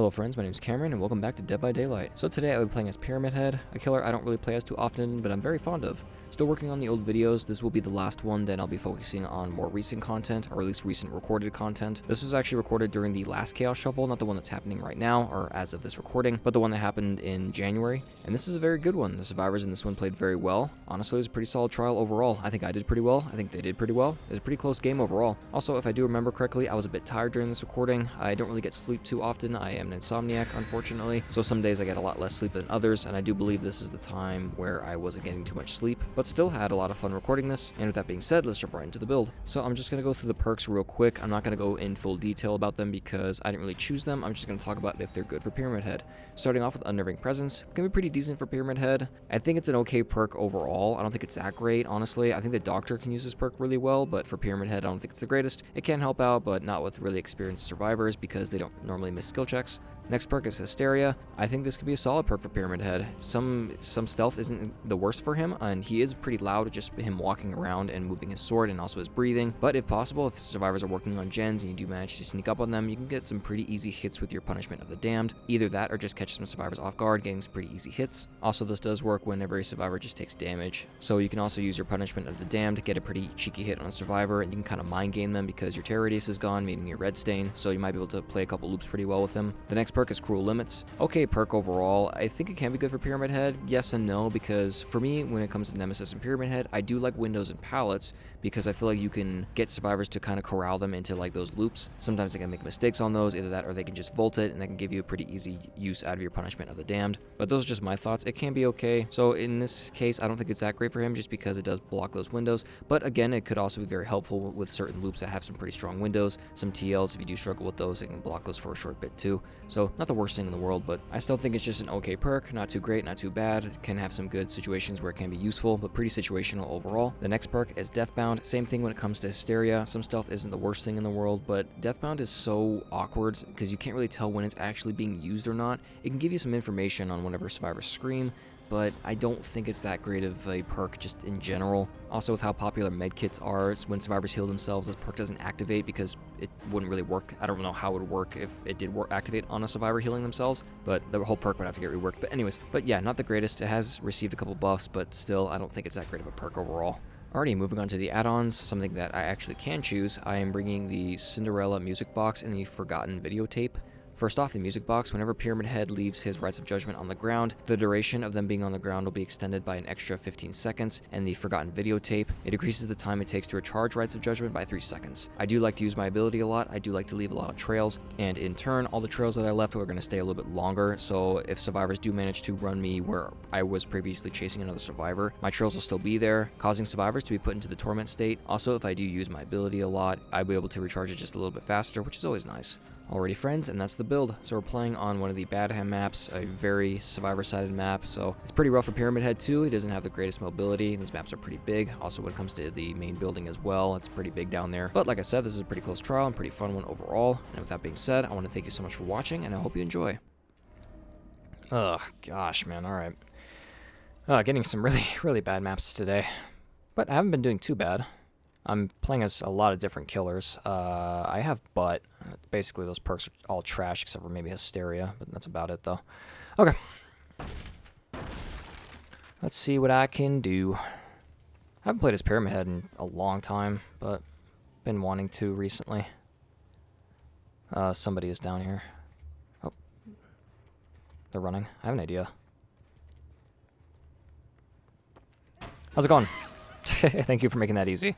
Hello friends, my name is Cameron and welcome back to Dead by Daylight. So today I will be playing as Pyramidhead, a killer I don't really play as too often, but I'm very fond of. Still working on the old videos, this will be the last one, then I'll be focusing on more recent content, or at least recent recorded content. This was actually recorded during the last Chaos Shuffle, not the one that's happening right now, or as of this recording, but the one that happened in January. And this is a very good one. The survivors in this one played very well. Honestly, it was a pretty solid trial overall. I think I did pretty well. I think they did pretty well. It was a pretty close game overall. Also, if I do remember correctly, I was a bit tired during this recording. I don't really get sleep too often. I am an insomniac, unfortunately. So some days I get a lot less sleep than others, and I do believe this is the time where I wasn't getting too much sleep, but still had a lot of fun recording this. And with that being said, let's jump right into the build. So I'm just going to go through the perks real quick. I'm not going to go in full detail about them because I didn't really choose them. I'm just going to talk about if they're good for Pyramidhead. Starting off with Unnerving Presence, it can be pretty decent for Pyramidhead. I think it's an okay perk overall. I don't think it's that great, honestly. I think the Doctor can use this perk really well, but for Pyramidhead, I don't think it's the greatest. It can help out, but not with really experienced survivors because they don't normally miss skill checks. Next perk is Hysteria. I think this could be a solid perk for Pyramidhead. Some stealth isn't the worst for him, and he is pretty loud, just him walking around and moving his sword and also his breathing. But if possible, if survivors are working on gens and you do manage to sneak up on them, you can get some pretty easy hits with your Punishment of the Damned. Either that or just catch some survivors off guard, getting some pretty easy hits. Also, this does work whenever a survivor just takes damage. So you can also use your Punishment of the Damned to get a pretty cheeky hit on a survivor, and you can kind of mind game them because your terror radius is gone, meaning your red stain, so you might be able to play a couple loops pretty well with him. The next perk is Cruel Limits. Okay perk overall. I think it can be good for Pyramidhead. Yes and no, because for me, when it comes to Nemesis and Pyramidhead, I do like windows and pallets because I feel like you can get survivors to kind of corral them into like those loops. Sometimes they can make mistakes on those, either that or they can just vault it, and that can give you a pretty easy use out of your Punishment of the Damned. But those are just my thoughts. It can be okay. So in this case, I don't think it's that great for him just because it does block those windows. But again, it could also be very helpful with certain loops that have some pretty strong windows. Some TLs, if you do struggle with those, it can block those for a short bit too. So not the worst thing in the world, but I still think it's just an okay perk. Not too great, not too bad. It can have some good situations where it can be useful, but pretty situational overall. The next perk is Deathbound. Same thing when it comes to Hysteria. Some stealth isn't the worst thing in the world, but Deathbound is so awkward because you can't really tell when it's actually being used or not. It can give you some information on whenever survivors scream, but I don't think it's that great of a perk just in general. Also, with how popular medkits are, when survivors heal themselves, this perk doesn't activate because it wouldn't really work. I don't know how it would work if it did activate on a survivor healing themselves, but the whole perk would have to get reworked. But anyways, yeah, not the greatest. It has received a couple buffs, but still, I don't think it's that great of a perk overall. Alrighty, moving on to the add-ons, something that I actually can choose. I am bringing the Cinderella music box and the Forgotten videotape. First off, the music box, whenever Pyramidhead leaves his Rites of Judgment on the ground, the duration of them being on the ground will be extended by an extra 15 seconds, and the Forgotten videotape, it decreases the time it takes to recharge Rites of Judgment by 3 seconds. I do like to use my ability a lot, I do like to leave a lot of trails, and in turn, all the trails that I left are going to stay a little bit longer, so if survivors do manage to run me where I was previously chasing another survivor, my trails will still be there, causing survivors to be put into the torment state. Also, if I do use my ability a lot, I'll be able to recharge it just a little bit faster, which is always nice. Alrighty friends, and that's the build. So we're playing on one of the Badham maps, a very survivor-sided map, so it's pretty rough for Pyramidhead too. He doesn't have the greatest mobility. These maps are pretty big. Also, when it comes to the main building as well, it's pretty big down there. But like I said, this is a pretty close trial and pretty fun one overall. And with that being said, I want to thank you so much for watching, and I hope you enjoy. Ugh, gosh, man, alright. Getting some really bad maps today. But I haven't been doing too bad. I'm playing as a lot of different killers. I have Butt. Basically, those perks are all trash except for maybe Hysteria, but that's about it, though. Okay. Let's see what I can do. I haven't played as Pyramidhead in a long time, but been wanting to recently. Somebody is down here. Oh. They're running. I have an idea. How's it going? Thank you for making that easy.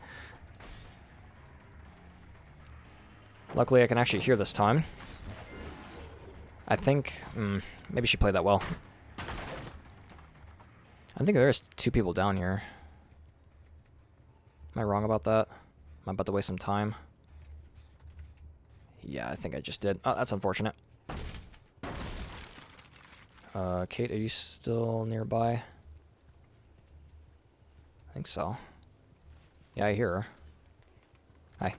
Luckily, I can actually hear this time. I think... maybe she played that well. I think there's 2 people down here. Am I wrong about that? Am I about to waste some time? Yeah, I think I just did. Oh, that's unfortunate. Kate, are you still nearby? I think so. Yeah, I hear her. Hi.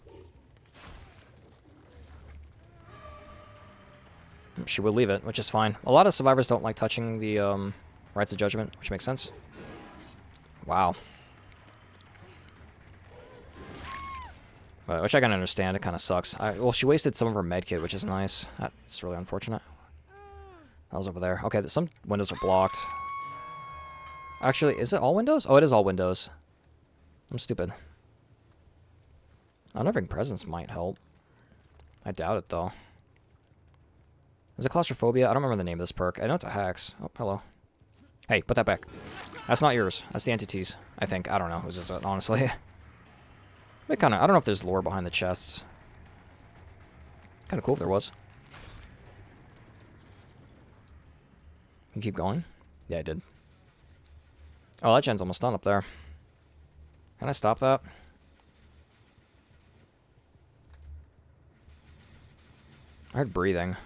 She will leave it, which is fine. A lot of survivors don't like touching the Rites of Judgment, which makes sense. Wow. Which I can understand. It kind of sucks. Well, she wasted some of her medkit, which is nice. That's really unfortunate. Hell's over there. Okay, some windows are blocked. Actually, is it all windows? Oh, it is all windows. I'm stupid. Unnerving presence might help. I doubt it, though. Is it claustrophobia? I don't remember the name of this perk. I know it's a hex. Oh, hello. Hey, put that back. That's not yours. That's the entity's, I think. I don't know whose is it, honestly. I don't know if there's lore behind the chests. Kind of cool if there was. You keep going? Yeah, I did. Oh, that gen's almost done up there. Can I stop that? I heard breathing.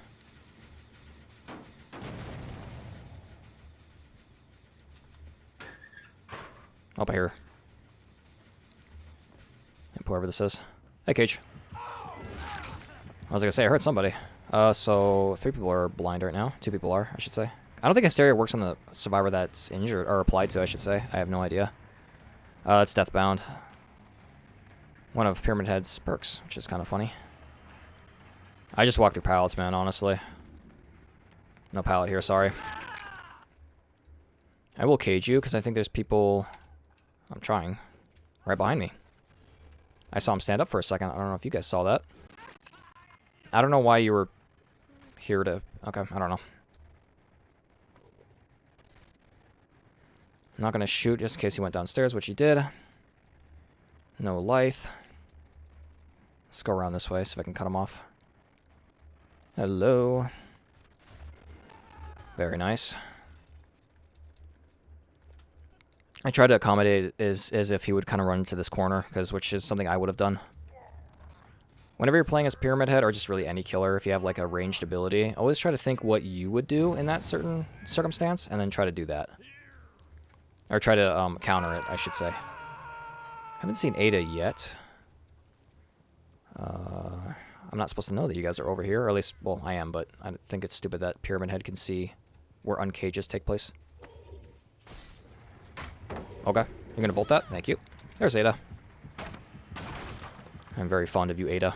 Up here. Yep, whoever this is. Hey, Cage. I was gonna say, I heard somebody. So 3 people are blind right now. 2 people are, I should say. I don't think Hysteria works on the survivor that's injured, or applied to, I should say. I have no idea. It's Deathbound. One of Pyramidhead's perks, which is kind of funny. I just walked through pallets, man, honestly. No pallet here, sorry. I will cage you, because I think there's people... I'm trying. Right behind me. I saw him stand up for a second. I don't know if you guys saw that. I don't know why you were here to... Okay, I don't know. I'm not going to shoot just in case he went downstairs, which he did. No lithe. Let's go around this way, see if I can cut him off. Hello. Very nice. I tried to accommodate it as if he would kind of run into this corner, which is something I would have done. Whenever you're playing as Pyramidhead, or just really any killer, if you have like a ranged ability, always try to think what you would do in that certain circumstance, and then try to do that. Or try to counter it, I should say. Haven't seen Ada yet. I'm not supposed to know that you guys are over here, or at least, well, I am, but I think it's stupid that Pyramidhead can see where uncages take place. Okay, you're gonna bolt that? Thank you. There's Ada. I'm very fond of you, Ada.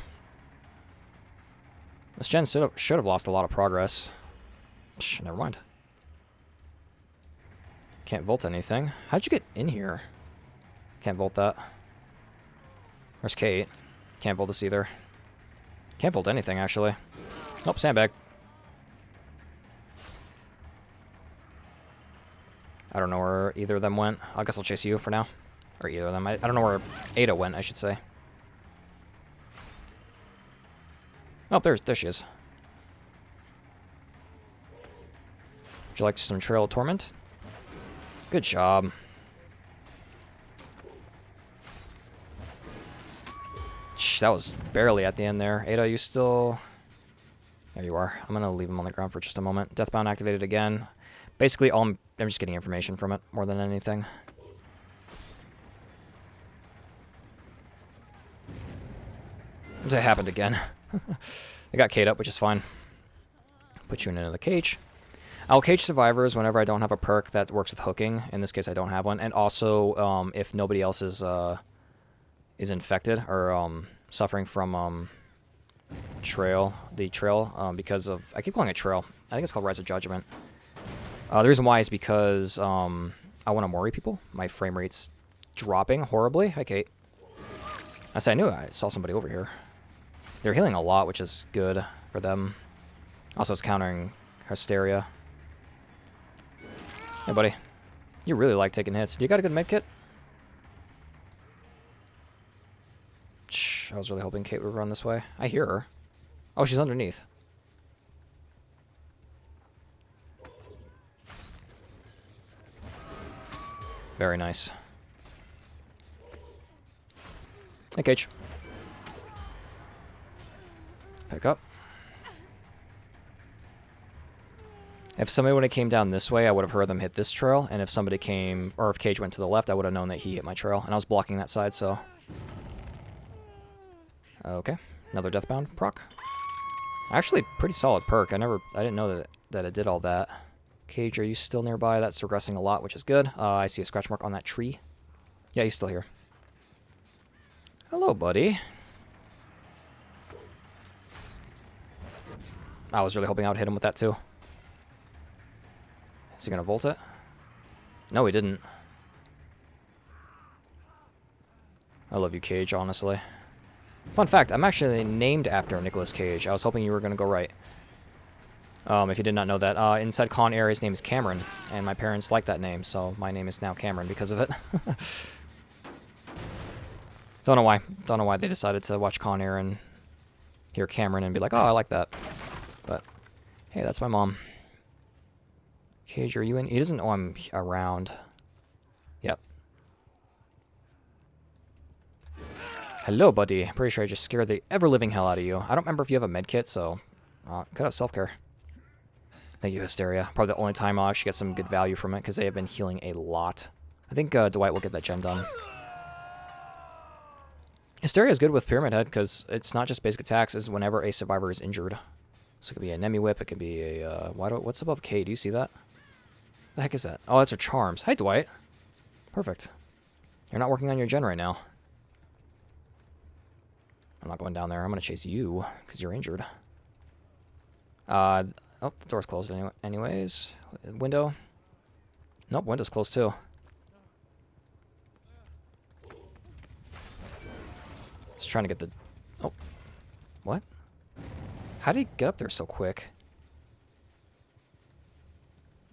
This gen should have lost a lot of progress. Shh, never mind. Can't vault anything. How'd you get in here? Can't vault that. There's Kate. Can't vault this either. Can't vault anything, actually. Nope, sandbag. I don't know where either of them went. I guess I'll chase you for now. Or either of them. I don't know where Ada went, I should say. Oh, there she is. Would you like some Trail of Torment? Good job. Shh, that was barely at the end there. Ada, you still... There you are. I'm going to leave him on the ground for just a moment. Deathbound activated again. Basically, I'm just getting information from it more than anything. It happened again. I got Kate up, which is fine. Put you in another cage. I'll cage survivors whenever I don't have a perk that works with hooking. In this case, I don't have one. And also, if nobody else is infected or suffering from the trail, because of... I keep calling it trail. I think it's called Rise of Judgment. The reason why is because I want to worry people. My frame rate's dropping horribly. Hi, Kate. I knew I saw somebody over here. They're healing a lot, which is good for them. Also, it's countering Hysteria. Hey, buddy. You really like taking hits. Do you got a good med kit? Shh, I was really hoping Kate would run this way. I hear her. Oh, she's underneath. Very nice. Hey, Cage. Pick up. If somebody would have came down this way, I would have heard them hit this trail, and if somebody came, or if Cage went to the left, I would have known that he hit my trail, and I was blocking that side, so... Okay, another Deathbound proc. Actually, pretty solid perk. I didn't know that it did all that. Cage, are you still nearby? That's regressing a lot, which is good. I see a scratch mark on that tree. Yeah, he's still here. Hello, buddy. I was really hoping I would hit him with that, too. Is he gonna volt it? No, he didn't. I love you, Cage, honestly. Fun fact, I'm actually named after Nicolas Cage. I was hoping you were gonna go right. If you did not know that. Inside Con Air, his name is Cameron, and my parents like that name, so my name is now Cameron because of it. Don't know why. Don't know why they decided to watch Con Air and hear Cameron and be like, oh, I like that. But, hey, that's my mom. Cage, are you in? He doesn't know I'm around. Yep. Hello, buddy. Pretty sure I just scared the ever-living hell out of you. I don't remember if you have a med kit, so cut out self-care. Thank you, Hysteria. Probably the only time I'll actually get some good value from it, because they have been healing a lot. I think Dwight will get that gen done. Hysteria is good with Pyramidhead, because it's not just basic attacks, it's whenever a survivor is injured. So it could be a Nemi Whip, it could be a... what's above K? Do you see that? The heck is that? Oh, that's her charms. Hi, Dwight. Perfect. You're not working on your gen right now. I'm not going down there. I'm going to chase you, because you're injured. Oh, the door's closed anyways. Window. Nope, window's closed too. Just trying to get the... Oh. What? How did he get up there so quick?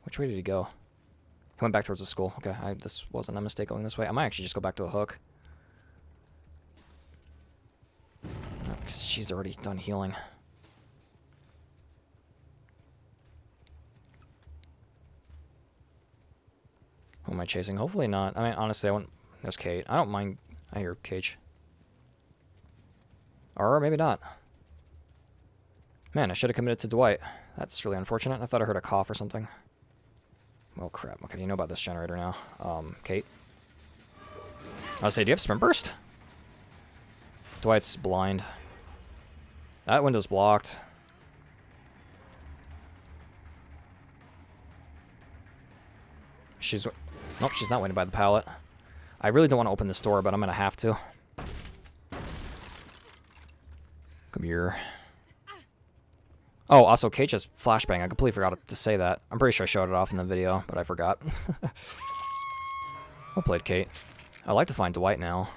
Which way did he go? He went back towards the school. Okay, this wasn't a mistake going this way. I might actually just go back to the hook. Because she's already done healing. Who am I chasing? Hopefully not. I mean, honestly, I want... There's Kate. I don't mind... I hear Cage. Or maybe not. Man, I should have committed to Dwight. That's really unfortunate. I thought I heard a cough or something. Oh, crap. Okay, you know about this generator now. Kate. I was say, do you have Sprint Burst? Dwight's blind. That window's blocked. She's... Nope, she's not waiting by the pallet. I really don't want to open this door, but I'm going to have to. Come here. Oh, also, Kate has flashbang. I completely forgot to say that. I'm pretty sure I showed it off in the video, but I forgot. Well played, Kate. I'd like to find Dwight now.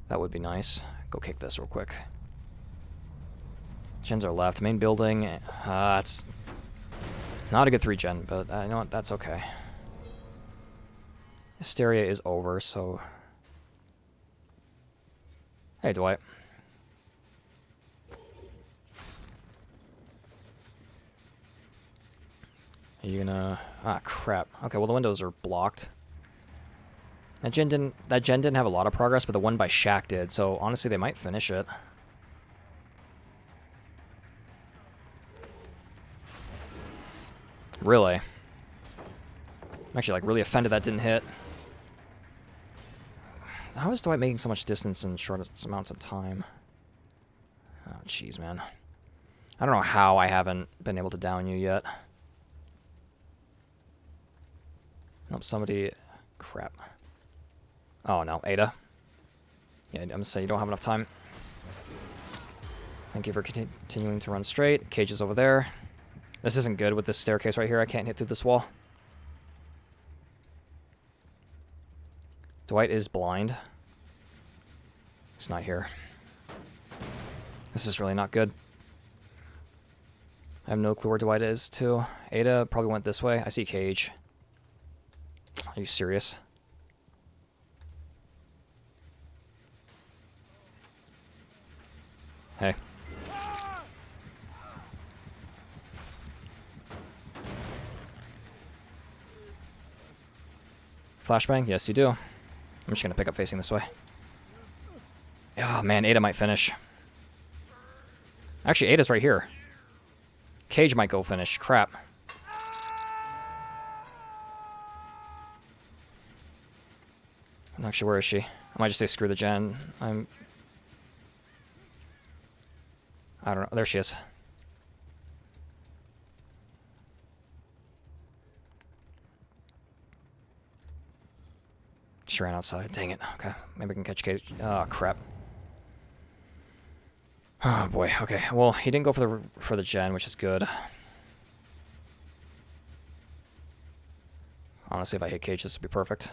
That would be nice. Go kick this real quick. Gens are left. Main building. That's not a good 3-gen, but you know what? That's okay. Hysteria is over, so... Hey, Dwight. Are you gonna... Ah, crap. Okay, well, the windows are blocked. That gen didn't have a lot of progress, but the one by Shaq did, so honestly, they might finish it. Really? I'm actually, like, really offended that didn't hit. How is Dwight making so much distance in short amounts of time? Oh, jeez, man. I don't know how I haven't been able to down you yet. Nope, somebody... Crap. Oh, no. Ada. Yeah, I'm gonna say you don't have enough time. Thank you for continuing to run straight. Cage is over there. This isn't good with this staircase right here. I can't hit through this wall. Dwight is blind. It's not here. This is really not good. I have no clue where Dwight is, too. Ada probably went this way. I see Cage. Are you serious? Hey. Flashbang? Yes, you do. I'm just going to pick up facing this way. Oh, man, Ada might finish. Actually, Ada's right here. Cage might go finish. Crap. Actually, where is she? I might just say screw the gen. I don't know. There she is. She ran outside. Dang it. Okay. Maybe I can catch Cage. Oh, crap. Oh, boy. Okay. Well, he didn't go for the gen, which is good. Honestly, if I hit Cage, this would be perfect.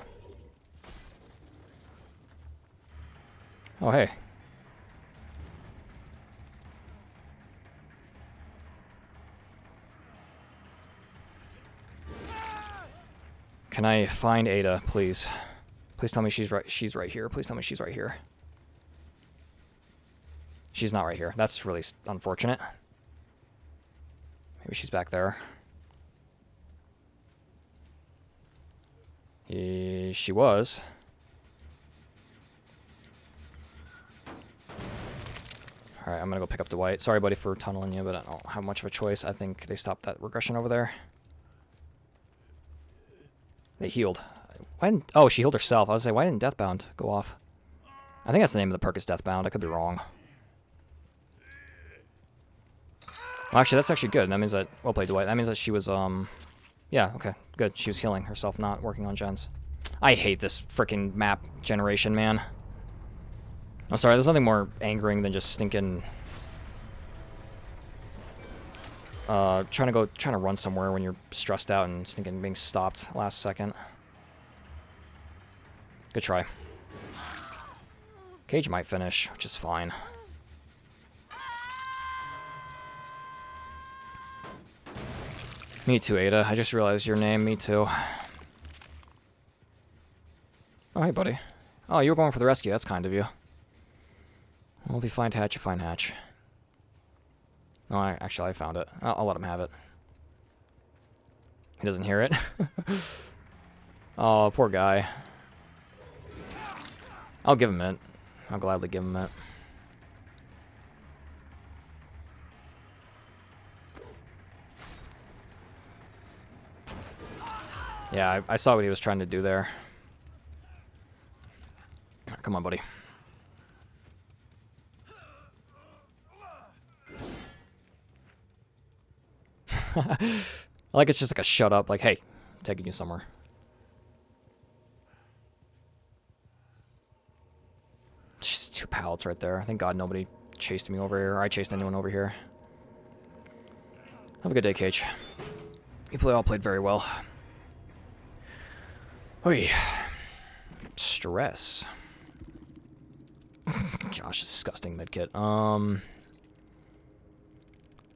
Oh, hey. Can I find Ada, please? Please tell me she's right here. Please tell me she's right here. She's not right here. That's really unfortunate. Maybe she's back there. She was. Alright, I'm gonna go pick up Dwight. Sorry, buddy, for tunneling you, but I don't have much of a choice. I think they stopped that regression over there. They healed. Why didn't... Oh, she healed herself. I was like, why didn't Deathbound go off? I think that's the name of the perk is Deathbound. I could be wrong. Well, actually, that's actually good. That means that... Well played, Dwight. That means that she was, Yeah, okay. Good. She was healing herself, not working on gens. I hate this freaking map generation, man. I'm sorry, there's nothing more angering than just stinking... trying to run somewhere when you're stressed out and stinking being stopped last second. Good try. Cage might finish, which is fine. Me too, Ada. I just realized your name. Me too. Oh, hey, buddy. Oh, you were going for the rescue. That's kind of you. Well, if you find Hatch, you find Hatch. Oh, actually, I found it. I'll let him have it. He doesn't hear it. Oh, poor guy. I'll give him it. I'll gladly give him it. Yeah, I saw what he was trying to do there. Right, come on, buddy. I like it's just like a shut up, like, hey, I'm taking you somewhere. Just 2 pallets right there. Thank God nobody chased me over here, or I chased anyone over here. Have a good day, Cage. You all played very well. Oy. Stress. Gosh, disgusting medkit.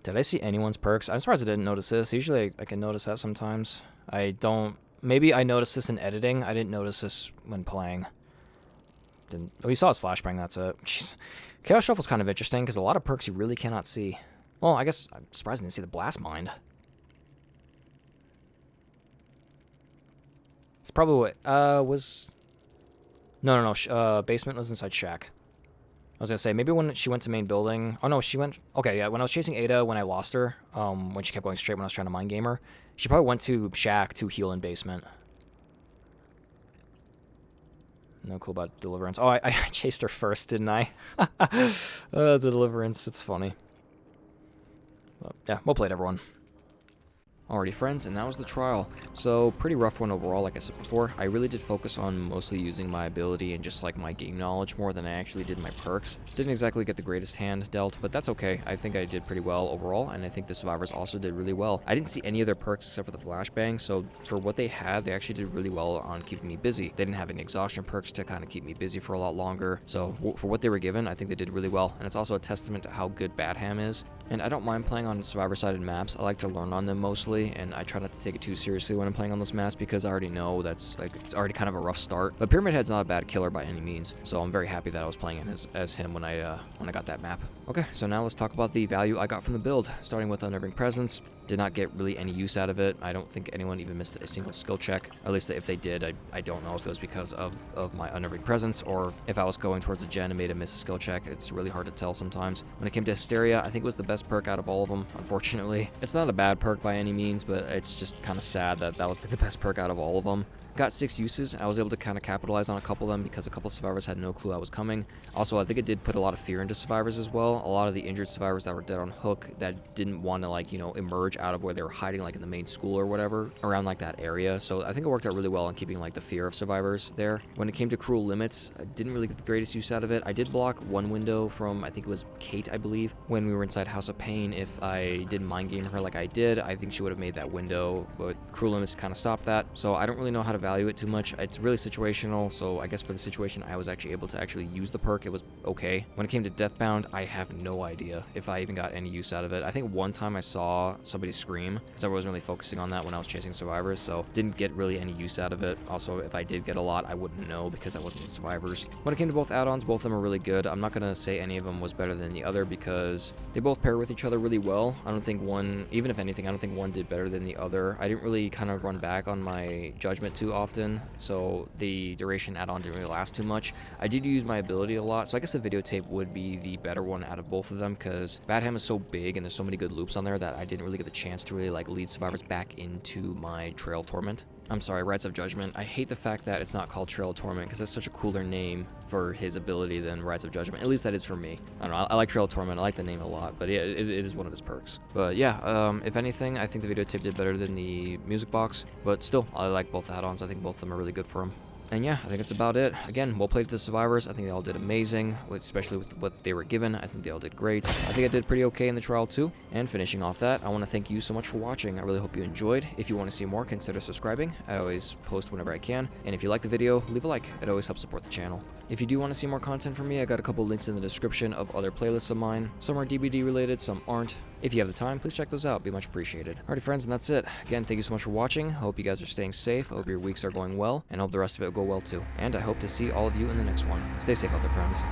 Did I see anyone's perks? I'm surprised I didn't notice this. Usually I can notice that sometimes. I don't... Maybe I noticed this in editing. I didn't notice this when playing. Didn't... Oh, you saw his flashbang, that's it. Jeez. Chaos Shuffle's kind of interesting, because a lot of perks you really cannot see. Well, I guess I'm surprised I didn't see the Blast Mind. It's probably what... was... No. Basement was inside Shack. I was gonna say, maybe when she went to main building... Oh, no, she went... Okay, yeah, when I was chasing Ada, when I lost her, when she kept going straight when I was trying to mind game her, she probably went to Shack to heal in basement. No clue about Deliverance. Oh, I chased her first, didn't I? The Deliverance, it's funny. But, yeah, well played, everyone. Alrighty friends, and that was the trial. So, pretty rough one overall, like I said before. I really did focus on mostly using my ability and just like my game knowledge more than I actually did my perks. Didn't exactly get the greatest hand dealt, but that's okay. I think I did pretty well overall, and I think the survivors also did really well. I didn't see any of their perks except for the flashbang, so for what they had, they actually did really well on keeping me busy. They didn't have any exhaustion perks to kind of keep me busy for a lot longer, so for what they were given, I think they did really well, and it's also a testament to how good Badham is. And I don't mind playing on survivor-sided maps. I like to learn on them mostly, and I try not to take it too seriously when I'm playing on those maps because I already know that's like it's already kind of a rough start. But Pyramidhead's not a bad killer by any means, so I'm very happy that I was playing as him when I got that map. Okay, so now let's talk about the value I got from the build, starting with Unnerving Presence. Did not get really any use out of it. I don't think anyone even missed a single skill check. At least if they did, I don't know if it was because of my Unnerving Presence or if I was going towards a gen and made a miss a skill check. It's really hard to tell sometimes. When it came to Hysteria, I think it was the best perk out of all of them, unfortunately. It's not a bad perk by any means, but it's just kind of sad that that was the best perk out of all of them. Got 6 uses. I was able to kind of capitalize on a couple of them because a couple survivors had no clue I was coming. Also, I think it did put a lot of fear into survivors as well. A lot of the injured survivors that were dead on hook that didn't want to, like, you know, emerge out of where they were hiding, like in the main school or whatever, around like that area. So I think it worked out really well on keeping like the fear of survivors there. When it came to cruel limits, I didn't really get the greatest use out of it. I did block one window from, I think it was Kate, I believe, when we were inside House of Pain. If I didn't mind game her like I did, I think she would have made that window, but cruel limits kind of stopped that. So I don't really know how to value it too much. It's really situational, so I guess for the situation I was actually able to actually use the perk. It was okay. When it came to Deathbound, I have no idea if I even got any use out of it. I think one time I saw somebody scream, because I wasn't really focusing on that when I was chasing survivors, so didn't get really any use out of it. Also, if I did get a lot, I wouldn't know because I wasn't the survivors. When it came to both add-ons, both of them are really good. I'm not going to say any of them was better than the other because they both pair with each other really well. I don't think one, even if anything, I don't think one did better than the other. I didn't really kind of run back on my judgment too often, so the duration add-on didn't really last too much. I did use my ability a lot, so I guess the videotape would be the better one out of both of them because Badham is so big and there's so many good loops on there that I didn't really get the chance to really like lead survivors back into my Trail of Torment. I'm sorry, Rites of Judgment. I hate the fact that it's not called Trail of Torment because that's such a cooler name for his ability than Rites of Judgment. At least that is for me. I don't know. I like Trail of Torment. I like the name a lot, but yeah, it is one of his perks. But yeah, if anything, I think the videotape did better than the music box, but still, I like both add-ons. I think both of them are really good for him. And yeah, I think that's about it. Again, well played to the survivors. I think they all did amazing, especially with what they were given. I think they all did great. I think I did pretty okay in the trial too. And finishing off that, I want to thank you so much for watching. I really hope you enjoyed. If you want to see more, consider subscribing. I always post whenever I can. And if you like the video, leave a like. It always helps support the channel. If you do want to see more content from me, I got a couple links in the description of other playlists of mine. Some are DBD related, some aren't. If you have the time, please check those out. It'd be much appreciated. Alrighty, friends, and that's it. Again, thank you so much for watching. I hope you guys are staying safe. I hope your weeks are going well, and I hope the rest of it will go well too. And I hope to see all of you in the next one. Stay safe out there, friends.